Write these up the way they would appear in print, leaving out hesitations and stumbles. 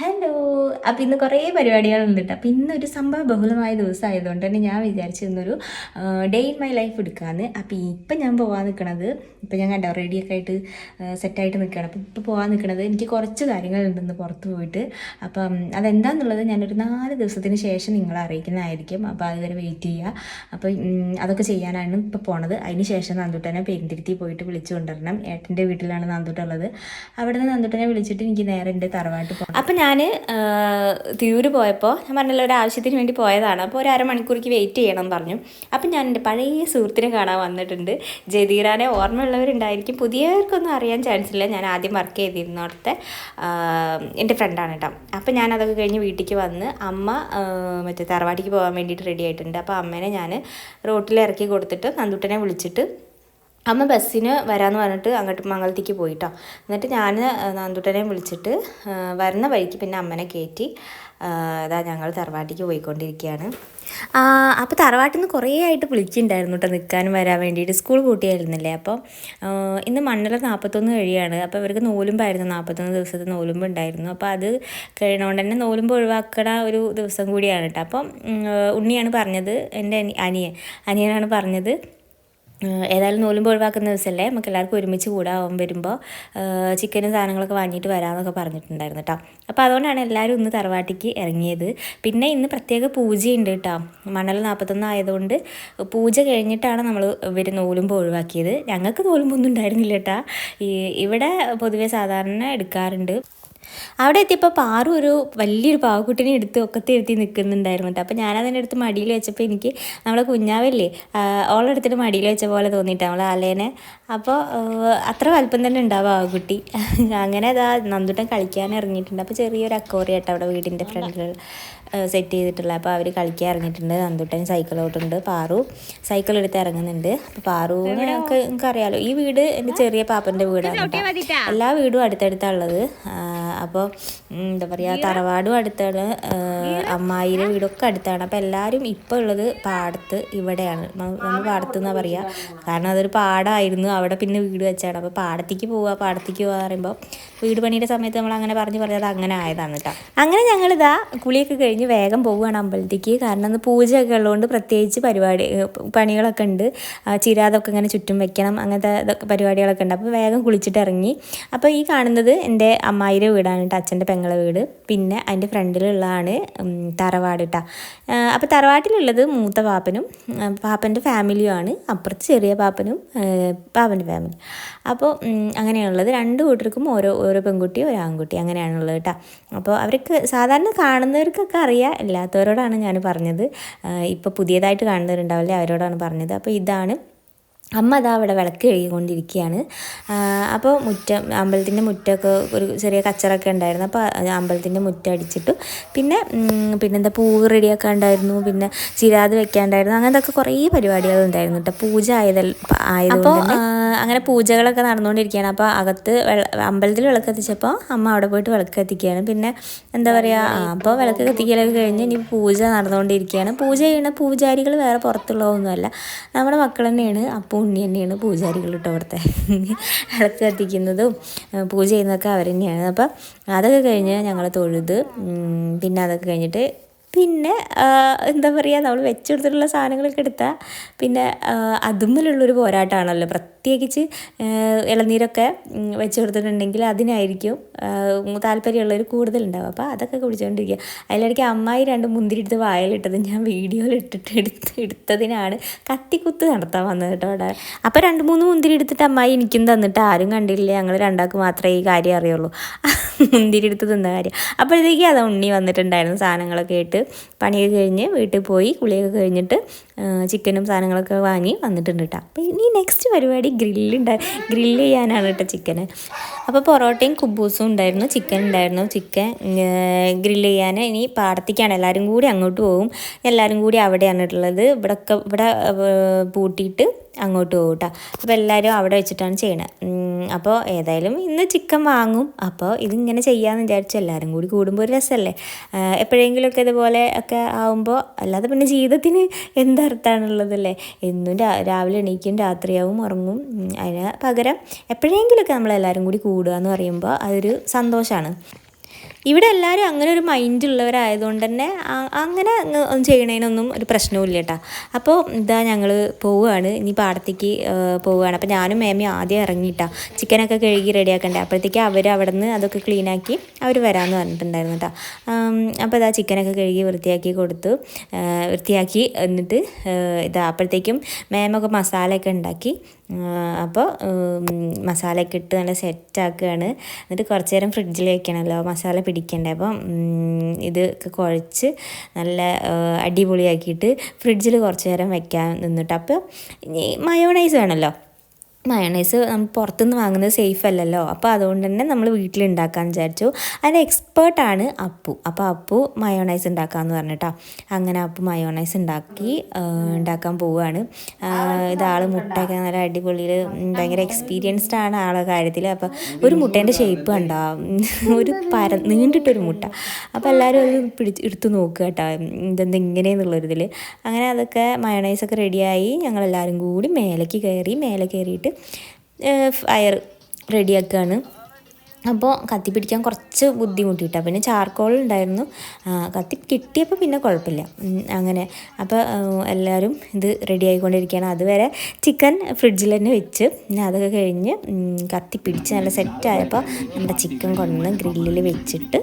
Hello. അപ്പം ഇന്ന് കുറേ പരിപാടികളുണ്ട് കേട്ടോ. അപ്പം ഇന്നൊരു സംഭവ ബഹുലമായ ദിവസമായതുകൊണ്ട് തന്നെ ഞാൻ വിചാരിച്ചു ഇന്നൊരു ഡേ ഇൻ മൈ ലൈഫ് എടുക്കാമെന്ന്. അപ്പം ഇപ്പം ഞാൻ പോകാൻ നിൽക്കണത്, ഇപ്പം ഞാൻ കണ്ടോ റെഡിയൊക്കെ ആയിട്ട് സെറ്റായിട്ട് നിൽക്കുകയാണ്. അപ്പം ഇപ്പം പോകാൻ നിൽക്കണത് എനിക്ക് കുറച്ച് കാര്യങ്ങളുണ്ടെന്ന് പുറത്ത് പോയിട്ട്. അപ്പം അതെന്താണെന്നുള്ളത് ഞാനൊരു 4 ദിവസത്തിന് ശേഷം നിങ്ങളെ അറിയിക്കുന്നതായിരിക്കും. അപ്പോൾ അതുവരെ വെയിറ്റ് ചെയ്യുക. അപ്പം അതൊക്കെ ചെയ്യാനാണ് ഇപ്പോൾ പോണത്. അതിന് ശേഷം നന്ദുട്ടനെ പെരുന്തിരുത്തി പോയിട്ട് വിളിച്ചു കൊണ്ടുവരണം. ഏട്ടൻ്റെ വീട്ടിലാണ് നന്ദുട്ടുള്ളത്. അവിടെ നിന്ന് നന്ദുട്ടനെ വിളിച്ചിട്ട് എനിക്ക് നേരെ എൻ്റെ തറവാട്ട് പോകണം. അപ്പം ഞാൻ തിരൂർ പോയപ്പോൾ ഞാൻ പറഞ്ഞല്ലോ ഒരു ആവശ്യത്തിന് വേണ്ടി പോയതാണ്. അപ്പോൾ ഒരു അരമണിക്കൂർക്ക് വെയിറ്റ് ചെയ്യണം പറഞ്ഞു. അപ്പം ഞാൻ എൻ്റെ പഴയ സുഹൃത്തിനെ കാണാൻ വന്നിട്ടുണ്ട്. ജദീറാനെ ഓർമ്മയുള്ളവരുണ്ടായിരിക്കും, പുതിയവർക്കൊന്നും അറിയാൻ ചാൻസ് ഇല്ല. ഞാൻ ആദ്യം വർക്ക് ചെയ്തിരുന്നിടത്തെ എൻ്റെ ഫ്രണ്ടാണ് കേട്ടോ. അപ്പം ഞാൻ അതൊക്കെ കഴിഞ്ഞ് വീട്ടിലേക്ക് വന്ന് അമ്മ മറ്റേ തറവാട്ടിക്ക് പോകാൻ വേണ്ടിയിട്ട് റെഡി ആയിട്ടുണ്ട്. അപ്പോൾ അമ്മേനെ ഞാൻ റോട്ടിൽ ഇറക്കി കൊടുത്തിട്ട് നന്ദുട്ടനെ വിളിച്ചിട്ട് അമ്മ ബസ്സിന് വരാമെന്ന് പറഞ്ഞിട്ട് അങ്ങോട്ട് മംഗലത്തേക്ക് പോയിട്ടോ. എന്നിട്ട് ഞാൻ നന്ദുട്ടനെ വിളിച്ചിട്ട് വരുന്ന വഴിക്ക് പിന്നെ അമ്മനെ കയറ്റി അതാ ഞങ്ങൾ തറവാട്ടിക്ക് പോയിക്കൊണ്ടിരിക്കുകയാണ്. അപ്പോൾ തറവാട്ടിൽ നിന്ന് കുറേ ആയിട്ട് വിളിച്ചിട്ടുണ്ടായിരുന്നു കേട്ടോ നിൽക്കാനും വരാൻ വേണ്ടിയിട്ട്. സ്കൂൾ പൂട്ടിയായിരുന്നില്ലേ. അപ്പോൾ ഇന്ന് മണ്ഡലം 41 കഴിയാണ്. അപ്പോൾ ഇവർക്ക് നോലുമ്പായിരുന്നു, 41 ദിവസത്തെ നോലുമ്പ് ഉണ്ടായിരുന്നു. അപ്പോൾ അത് കഴിയണോണ്ട് തന്നെ നോലുമ്പ് ഒഴിവാക്കണ ഒരു ദിവസം കൂടിയാണ് കേട്ടോ. അപ്പം ഉണ്ണിയാണ് പറഞ്ഞത്, എൻ്റെ അനിയനാണ് പറഞ്ഞത്, ഏതായാലും നോലുമ്പ് ഒഴിവാക്കുന്ന ദിവസമല്ലേ, നമുക്ക് എല്ലാവർക്കും ഒരുമിച്ച് കൂടാൻ വരുമ്പോൾ ചിക്കനും സാധനങ്ങളൊക്കെ വാങ്ങിയിട്ട് വരാമെന്നൊക്കെ പറഞ്ഞിട്ടുണ്ടായിരുന്നു കേട്ടോ. അപ്പോൾ അതുകൊണ്ടാണ് എല്ലാവരും ഇന്ന് തറവാട്ടിക്ക് ഇറങ്ങിയത്. പിന്നെ ഇന്ന് പ്രത്യേക പൂജയുണ്ട് കേട്ടോ. മണ്ഡലം 41 ആയതുകൊണ്ട് പൂജ കഴിഞ്ഞിട്ടാണ് നമ്മൾ ഇവർ നോലുമ്പ് ഒഴിവാക്കിയത്. ഞങ്ങൾക്ക് നോലുമ്പൊന്നും ഉണ്ടായിരുന്നില്ല കേട്ടോ. ഇവിടെ പൊതുവെ സാധാരണ എടുക്കാറുണ്ട്. അവിടെ എത്തിയപ്പോൾ പാറു ഒരു വലിയൊരു പാവക്കുട്ടിനെ എടുത്ത് ഒക്കത്തെ എത്തി നിൽക്കുന്നുണ്ടായിരുന്നു കേട്ടോ. അപ്പോൾ ഞാനതിൻ്റെ അടുത്ത് മടിയിൽ വെച്ചപ്പോൾ എനിക്ക് നമ്മളെ കുഞ്ഞാവല്ലേ ഓളെടുത്തിട്ട് മടിയിൽ വെച്ച പോലെ തോന്നിയിട്ട് നമ്മളെ അലേനെ. അപ്പോൾ അത്ര വലുപ്പം തന്നെ ഉണ്ടാവും ആ കുട്ടി. അങ്ങനെ അതാ നന്ദുട്ടൻ കളിക്കാൻ ഇറങ്ങിയിട്ടുണ്ട്. അപ്പോൾ ചെറിയൊരു അക്കോറിയാട്ടോ അവിടെ വീടിൻ്റെ ഫ്രണ്ടിൽ സെറ്റ് ചെയ്തിട്ടുള്ള. അപ്പോൾ അവർ കളിക്കാൻ ഇറങ്ങിയിട്ടുണ്ട്. നന്ദുട്ടൻ സൈക്കിളോട്ടുണ്ട്, പാറു സൈക്കിൾ എടുത്ത് ഇറങ്ങുന്നുണ്ട്. അപ്പോൾ പാറുവിനെ എനിക്കറിയാലോ, ഈ വീട് എൻ്റെ ചെറിയ പാപ്പൻ്റെ വീടാണ് കേട്ടോ. എല്ലാ വീടും അടുത്തടുത്തുള്ളത്. അപ്പോൾ എന്താ പറയുക, തറവാടും അടുത്താണ്, അമ്മായിയുടെ വീടൊക്കെ അടുത്താണ്. അപ്പോൾ എല്ലാവരും ഇപ്പോൾ ഉള്ളത് പാടത്ത് ഇവിടെയാണ്. നമ്മൾ പാടത്ത് എന്നാണ് പറയുക, കാരണം അതൊരു പാടമായിരുന്നു. അവിടെ പിന്നെ വീട് വെച്ചാണ്. അപ്പോൾ പാടത്തേക്ക് പോവുക പറയുമ്പോൾ വീട് പണിയുടെ സമയത്ത് നമ്മൾ അങ്ങനെ പറഞ്ഞത് അങ്ങനെ ആയതാണ് കേട്ടോ. അങ്ങനെ ഞങ്ങളിതാ കുളിയൊക്കെ കഴിഞ്ഞ് വേഗം പോവുകയാണ് അമ്പലത്തേക്ക്. കാരണം അന്ന് പൂജയൊക്കെ ഉള്ളതുകൊണ്ട് പ്രത്യേകിച്ച് പണികളൊക്കെ ഉണ്ട്. ചിരാതൊക്കെ ഇങ്ങനെ ചുറ്റും വെക്കണം, അങ്ങനത്തെ പരിപാടികളൊക്കെ ഉണ്ട്. അപ്പോൾ വേഗം കുളിച്ചിട്ട് ഇറങ്ങി. അപ്പോൾ ഈ കാണുന്നത് എൻ്റെ അമ്മായിയുടെ വീടാണ് കേട്ടോ, അച്ഛൻ്റെ പെങ്ങളെ വീട്. പിന്നെ അതിൻ്റെ ഫ്രണ്ടിലുള്ളതാണ് തറവാട് കേട്ടോ. അപ്പോൾ തറവാട്ടിലുള്ളത് മൂത്ത പാപ്പനും പാപ്പൻ്റെ ഫാമിലിയുമാണ്, അപ്പുറത്ത് ചെറിയ പാപ്പനും പാപ്പൻ്റെ ഫാമിലി. അപ്പോൾ അങ്ങനെയാണുള്ളത്. 2 കൂട്ടർക്കും ഓരോ പെൺകുട്ടി ഒരു ആൺകുട്ടി അങ്ങനെയാണുള്ളത് കേട്ടോ. അപ്പോൾ അവർക്ക് സാധാരണ കാണുന്നവർക്കൊക്കെ അറിയാം, ഇല്ലാത്തവരോടാണ് ഞാൻ പറഞ്ഞത്. ഇപ്പോൾ പുതിയതായിട്ട് കാണുന്നവരുണ്ടാവില്ലേ, അവരോടാണ് പറഞ്ഞത്. അപ്പോൾ ഇതാണ് അമ്മ അതാ അവിടെ വിളക്ക് കഴുകിക്കൊണ്ടിരിക്കുകയാണ്. അപ്പോൾ അമ്പലത്തിൻ്റെ മുറ്റമൊക്കെ ഒരു ചെറിയ കച്ചറൊക്കെ ഉണ്ടായിരുന്നു. അപ്പോൾ അമ്പലത്തിൻ്റെ മുറ്റം അടിച്ചിട്ടു. പിന്നെന്താ പൂവ് റെഡിയാക്കാൻ ഉണ്ടായിരുന്നു, പിന്നെ ചിരാത് വെക്കാണ്ടായിരുന്നു, അങ്ങനത്തെ കുറേ പരിപാടികളുണ്ടായിരുന്നു കേട്ടോ. പൂജ ആയതുകൊണ്ട് അങ്ങനെ പൂജകളൊക്കെ നടന്നുകൊണ്ടിരിക്കുകയാണ്. അപ്പോൾ അകത്ത് അമ്പലത്തിൽ വിളക്ക് കത്തിച്ചപ്പോൾ അമ്മ അവിടെ പോയിട്ട് വിളക്ക് കത്തിക്കുകയാണ്. പിന്നെ എന്താ പറയുക, അപ്പോൾ വിളക്ക് കത്തിക്കലൊക്കെ കഴിഞ്ഞ് ഇനി പൂജ നടന്നുകൊണ്ടിരിക്കുകയാണ്. പൂജ ചെയ്യുന്ന പൂജാരികൾ വേറെ പുറത്തുള്ളതൊന്നുമല്ല, നമ്മുടെ മക്കൾ തന്നെയാണ്. അപ്പോൾ ഉണ്ണി തന്നെയാണ് പൂജാരികൾ കേട്ടോ. അവിടുത്തെ വിളക്ക് കത്തിക്കുന്നതും പൂജ ചെയ്യുന്നതൊക്കെ അവർ തന്നെയാണ്. അപ്പം അതൊക്കെ കഴിഞ്ഞ് ഞങ്ങൾ തൊഴുത് പിന്നെ അതൊക്കെ കഴിഞ്ഞിട്ട് എന്താ പറയുക, നമ്മൾ വെച്ചെടുത്തിട്ടുള്ള സാധനങ്ങളൊക്കെ എടുത്താൽ പിന്നെ അതുമ്മലുള്ളൊരു പോരാട്ടമാണല്ലോ. പ്രത്യേകിച്ച് ഇളനീരൊക്കെ വെച്ച് കൊടുത്തിട്ടുണ്ടെങ്കിൽ അതിനായിരിക്കും താല്പര്യമുള്ളവർ കൂടുതലുണ്ടാവും. അപ്പോൾ അതൊക്കെ കുടിച്ചുകൊണ്ടിരിക്കുക. അതിലിടയ്ക്ക് അമ്മായി 2 മുന്തിരി എടുത്ത് വായിലിട്ടത് ഞാൻ വീഡിയോയിൽ എടുത്തതിനാണ് കത്തിക്കുത്ത് നടത്താൻ വന്നത് കേട്ടോ അവിടെ. അപ്പോൾ 2-3 മുന്തിരി എടുത്തിട്ട് അമ്മായി എനിക്കും തന്നിട്ട് ആരും കണ്ടില്ല. ഞങ്ങൾ രണ്ടാൾക്ക് മാത്രമേ ഈ കാര്യം അറിയുള്ളൂ, മുന്തിരി എടുത്ത് തിന്ന കാര്യം. അപ്പോഴത്തേക്കും അത് ഉണ്ണി വന്നിട്ടുണ്ടായിരുന്നു. സാധനങ്ങളൊക്കെ ഇട്ട് പണിയൊക്കെ കഴിഞ്ഞ് വീട്ടിൽ പോയി കുളിയൊക്കെ കഴിഞ്ഞിട്ട് ചിക്കനും സാധനങ്ങളൊക്കെ വാങ്ങി വന്നിട്ടുണ്ട് കേട്ടോ. അപ്പോൾ ഇനി നെക്സ്റ്റ് പരിപാടി ഗ്രില്ല് ചെയ്യാനാണ് കേട്ടോ ചിക്കന്. അപ്പോൾ പൊറോട്ടയും കുബൂസും ഉണ്ടായിരുന്നു, ചിക്കൻ ഉണ്ടായിരുന്നു. ചിക്കൻ ഗ്രില്ല് ചെയ്യാൻ ഇനി പാടത്തേക്കാണ്, എല്ലാവരും കൂടി അങ്ങോട്ട് പോകും. എല്ലാവരും കൂടി അവിടെയാണ് ഉള്ളത്. ഇവിടെ പൂട്ടിയിട്ട് അങ്ങോട്ട് പോകും കേട്ടോ. അപ്പോൾ എല്ലാവരും അവിടെ വെച്ചിട്ടാണ് ചെയ്യണത്. അപ്പോൾ ഏതായാലും ഇന്ന് ചിക്കൻ വാങ്ങും. അപ്പോൾ ഇതിങ്ങനെ ചെയ്യാമെന്ന് വിചാരിച്ചു. എല്ലാവരും കൂടി കൂടുമ്പോൾ ഒരു രസമല്ലേ, എപ്പോഴെങ്കിലുമൊക്കെ ഇതുപോലെ ഒക്കെ ആവുമ്പോൾ. അല്ലാതെ പിന്നെ ജീവിതത്തിന് എന്തർത്ഥമാണുള്ളതല്ലേ, എന്നും രാവിലെ എണീക്കും രാത്രിയാവും ഉറങ്ങും. അതിന് പകരം എപ്പോഴെങ്കിലുമൊക്കെ നമ്മളെല്ലാവരും കൂടി കൂടുക എന്ന് പറയുമ്പോൾ അതൊരു സന്തോഷമാണ്. ഇവിടെ എല്ലാവരും അങ്ങനെ ഒരു മൈൻഡ് ഉള്ളവരായതുകൊണ്ട് തന്നെ അങ്ങനെ ചെയ്യണതിനൊന്നും ഒരു പ്രശ്നവും കേട്ടോ. അപ്പോൾ ഇതാ ഞങ്ങൾ പോവുകയാണ്, ഇനി പാടത്തേക്ക് പോവുകയാണ്. അപ്പോൾ ഞാനും മേമയും ആദ്യം ഇറങ്ങിയിട്ടാ ചിക്കനൊക്കെ കഴുകി റെഡിയാക്കണ്ടേ. അപ്പോഴത്തേക്ക് അവർ അവിടെ നിന്ന് അതൊക്കെ ക്ലീനാക്കി അവർ വരാമെന്ന് പറഞ്ഞിട്ടുണ്ടായിരുന്നു കേട്ടോ. അപ്പോൾ ഇതാ ചിക്കനൊക്കെ കഴുകി വൃത്തിയാക്കി എന്നിട്ട് ഇതാ അപ്പോഴത്തേക്കും മേമൊക്കെ മസാലയൊക്കെ ഉണ്ടാക്കി. അപ്പോൾ മസാലയൊക്കെ ഇട്ട് നല്ല സെറ്റാക്കുകയാണ്. എന്നിട്ട് കുറച്ച് നേരം ഫ്രിഡ്ജിൽ വെക്കണമല്ലോ മസാല പിടിക്കണ്ടേ. അപ്പം ഇതൊക്കെ കുഴച്ച് നല്ല അടിപൊളിയാക്കിയിട്ട് ഫ്രിഡ്ജിൽ കുറച്ച് നേരം വെക്കാൻ നിന്നിട്ട്. അപ്പോൾ മയോണൈസ് വേണമല്ലോ. മയോണൈസ് നമ്മൾ പുറത്തുനിന്ന് വാങ്ങുന്നത് സേഫ് അല്ലല്ലോ. അപ്പോൾ അതുകൊണ്ട് തന്നെ നമ്മൾ വീട്ടിലുണ്ടാക്കാമെന്ന് വിചാരിച്ചു. അതിന് എക്സ്പേർട്ടാണ് അപ്പു. അപ്പോൾ അപ്പു മയോണൈസ് ഉണ്ടാക്കാമെന്ന് പറഞ്ഞിട്ടോ. അങ്ങനെ അപ്പു മയോണൈസ് ഉണ്ടാക്കാൻ പോവുകയാണ്. ഇതാൾ മുട്ടയൊക്കെ നല്ല അടിപൊളിയിൽ ഭയങ്കര എക്സ്പീരിയൻസ്ഡ് ആണ് ആളെ കാര്യത്തിൽ. അപ്പോൾ ഒരു മുട്ടേൻ്റെ ഷേപ്പ് കണ്ടോ, ഒരു നീണ്ടിട്ടൊരു മുട്ട. അപ്പോൾ എല്ലാവരും അത് എടുത്ത് നോക്കുക കേട്ടോ, ഇങ്ങനെയെന്നുള്ളൊരിതിൽ. അങ്ങനെ അതൊക്കെ മയോണൈസൊക്കെ റെഡിയായി. ഞങ്ങളെല്ലാവരും കൂടി മേലെ കയറിയിട്ട് ഫയർ റെഡിയാക്കുകയാണ്. അപ്പോൾ കത്തി പിടിക്കാൻ കുറച്ച് ബുദ്ധിമുട്ടിയിട്ടാണ്. പിന്നെ ചാർക്കോൾ ഉണ്ടായിരുന്നു, കത്തി കിട്ടിയപ്പോൾ പിന്നെ കുഴപ്പമില്ല. അങ്ങനെ അപ്പോൾ എല്ലാവരും ഇത് റെഡി ആയിക്കൊണ്ടിരിക്കുകയാണ്. അതുവരെ ചിക്കൻ ഫ്രിഡ്ജിൽ തന്നെ വെച്ച് പിന്നെ അതൊക്കെ കഴിഞ്ഞ് കത്തി പിടിച്ച് നല്ല സെറ്റായപ്പോൾ നമ്മുടെ ചിക്കൻ കൊണ്ടുവന്ന് ഗ്രില്ലിൽ വെച്ചിട്ട്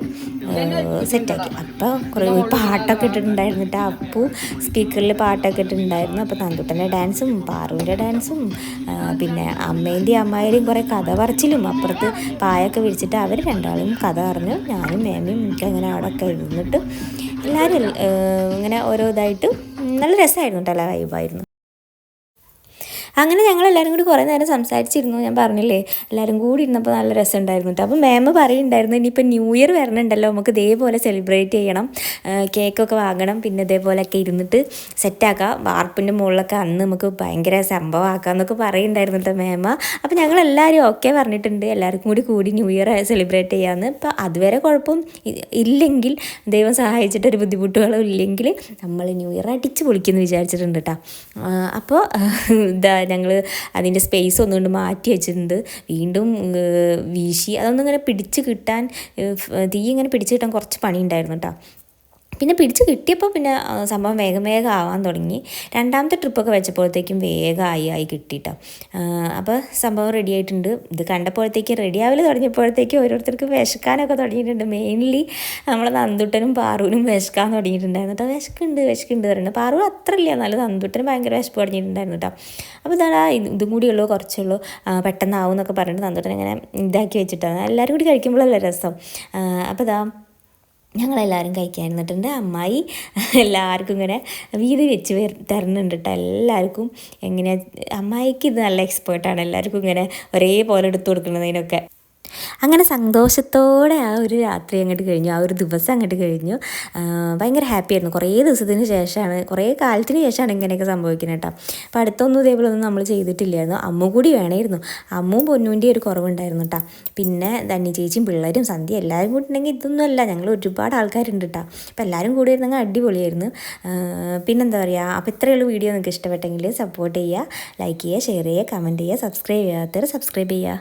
സെറ്റാക്കി. അപ്പോൾ കുറേ പാട്ടൊക്കെ ഇട്ടിട്ടുണ്ടായിരുന്നിട്ട് അപ്പു സ്പീക്കറിൽ പാട്ടൊക്കെ ഇട്ടിട്ടുണ്ടായിരുന്നു. അപ്പോൾ നന്ദുട്ടൻ്റെ ഡാൻസും പാറുവിൻ്റെ ഡാൻസും പിന്നെ അമ്മേൻ്റെയും അമ്മായിൻ്റെയും കുറേ കഥ പറച്ചിലും അപ്പുറത്ത് പായൊക്കെ വിരിച്ചിട്ട് അവർ രണ്ടാളും കഥ പറഞ്ഞു. ഞാനും മേമയും എനിക്ക് അങ്ങനെ അവിടെയൊക്കെ ഇരുന്നിട്ട് എല്ലാവരും ഇങ്ങനെ ഓരോ ഇതായിട്ട് നല്ല രസമായിരുന്നു കേട്ടോ, നല്ല വൈബായിരുന്നു. അങ്ങനെ ഞങ്ങളെല്ലാവരും കൂടി കുറേ നേരം സംസാരിച്ചിരുന്നു. ഞാൻ പറഞ്ഞില്ലേ എല്ലാവരും കൂടി ഇരുന്നപ്പോൾ നല്ല രസമുണ്ടായിരുന്നു കേട്ടോ. അപ്പോൾ മാം പറയുന്നുണ്ടായിരുന്നു ഇനിയിപ്പോൾ ന്യൂ ഇയർ വരണുണ്ടല്ലോ, നമുക്ക് ഇതേപോലെ സെലിബ്രേറ്റ് ചെയ്യണം, കേക്കൊക്കെ വാങ്ങണം, പിന്നെ ഇതേപോലെയൊക്കെ ഇരുന്നിട്ട് സെറ്റാക്കാം, വാർപ്പിൻ്റെ മുകളിലൊക്കെ അന്ന് നമുക്ക് ഭയങ്കര സംഭവമാക്കാം എന്നൊക്കെ പറയുന്നുണ്ടായിരുന്നു കേട്ടോ മേമ. അപ്പോൾ ഞങ്ങളെല്ലാവരും ഓക്കെ പറഞ്ഞിട്ടുണ്ട്, എല്ലാവർക്കും കൂടി ന്യൂ ഇയർ സെലിബ്രേറ്റ് ചെയ്യാമെന്ന്. ഇപ്പോൾ അതുവരെ കുഴപ്പം ഇല്ലെങ്കിൽ, ദൈവം സഹായിച്ചിട്ടൊരു ബുദ്ധിമുട്ടുകളോ ഇല്ലെങ്കിൽ നമ്മൾ ന്യൂ ഇയർ അടിച്ച് പൊളിക്കുമെന്ന് വിചാരിച്ചിട്ടുണ്ട് കേട്ടോ. അപ്പോൾ ഇതാ ഞങ്ങൾ അതിൻ്റെ സ്പേസ് ഒന്നുകൊണ്ട് മാറ്റി വെച്ചിട്ടുണ്ട്. വീണ്ടും വീശി അതൊന്നും ഇങ്ങനെ പിടിച്ച് കിട്ടാൻ, തീ ഇങ്ങനെ പിടിച്ച് കിട്ടാൻ കുറച്ച് പണി ഉണ്ടായിരുന്നു കേട്ടോ. പിന്നെ പിടിച്ച് കിട്ടിയപ്പോൾ പിന്നെ സംഭവം വേഗം ആവാൻ തുടങ്ങി. രണ്ടാമത്തെ ട്രിപ്പൊക്കെ വെച്ചപ്പോഴത്തേക്കും വേഗമായി കിട്ടിയിട്ടോ. അപ്പോൾ സംഭവം റെഡി ആയിട്ടുണ്ട്. ഇത് കണ്ടപ്പോഴത്തേക്ക് റെഡിയാവൽ തുടങ്ങിയപ്പോഴത്തേക്കും ഓരോരുത്തർക്ക് വിശക്കാനൊക്കെ തുടങ്ങിയിട്ടുണ്ട്. മെയിൻലി നമ്മളെ നന്ദുട്ടനും പാറുവിനും വിശക്കാൻ തുടങ്ങിയിട്ടുണ്ടായിരുന്നു കേട്ടോ. വിശക്കുണ്ട് പറയുന്നത്. പാറു അത്ര ഇല്ല, എന്നാലും നന്ദുട്ടനും ഭയങ്കര വിശപ്പ് തുടങ്ങിയിട്ടുണ്ടായിരുന്നു കേട്ടോ. അപ്പോൾ ഇതാ ഇതും കൂടിയുള്ളൂ, കുറച്ചുള്ളൂ, പെട്ടെന്നാവും എന്നൊക്കെ പറഞ്ഞിട്ട് നന്ദുട്ടൻ ഇങ്ങനെ ഇതാക്കി വെച്ചിട്ടാണ്. എല്ലാവരും കൂടി കഴിക്കുമ്പോഴല്ലേ രസം. അപ്പോൾ ഇതാ ഞങ്ങളെല്ലാവരും കഴിക്കാനിരുന്നിട്ടുണ്ട്. അമ്മായി എല്ലാവർക്കും ഇങ്ങനെ വീതി വെച്ച് തരുന്നുണ്ട് കേട്ടോ. എല്ലാവർക്കും എങ്ങനെ അമ്മായിക്ക് ഇത് നല്ല എക്സ്പേർട്ടാണ്, എല്ലാവർക്കും ഇങ്ങനെ ഒരേപോലെ എടുത്തു കൊടുക്കുന്നതിനൊക്കെ. അങ്ങനെ സന്തോഷത്തോടെ ആ ഒരു രാത്രി അങ്ങോട്ട് കഴിഞ്ഞു, ആ ഒരു ദിവസം അങ്ങോട്ട് കഴിഞ്ഞു. ഭയങ്കര ഹാപ്പിയായിരുന്നു. കുറേ ദിവസത്തിന് ശേഷമാണ്, കുറേ കാലത്തിന് ശേഷമാണ് ഇങ്ങനെയൊക്കെ സംഭവിക്കുന്നത് കേട്ടോ. അപ്പോൾ അടുത്തൊന്നും ഇതേപോലെ ഒന്നും നമ്മൾ ചെയ്തിട്ടില്ലായിരുന്നു. അമ്മ കൂടി വേണമായിരുന്നു. അമ്മും പൊന്നൂൻ്റെ ഒരു കുറവുണ്ടായിരുന്നു കേട്ടോ. പിന്നെ ധന്യ ചേച്ചിയും പിള്ളേരും സന്ധ്യ എല്ലാവരും കൂടി ഉണ്ടെങ്കിൽ ഇതൊന്നും അല്ല, ഞങ്ങൾ ഒരുപാട് ആൾക്കാരുണ്ട് കേട്ടോ. അപ്പോൾ എല്ലാവരും കൂടി ഇരുന്നെങ്കിൽ അടിപൊളിയായിരുന്നു. പിന്നെന്താ പറയുക, അപ്പോൾ ഇത്രയുള്ള വീഡിയോ നിങ്ങൾക്ക് ഇഷ്ടപ്പെട്ടെങ്കിൽ സപ്പോർട്ട് ചെയ്യുക, ലൈക്ക് ചെയ്യുക, ഷെയർ ചെയ്യുക, കമൻറ്റ് ചെയ്യുക, സബ്സ്ക്രൈബ് ചെയ്യാത്തവർ സബ്സ്ക്രൈബ് ചെയ്യുക.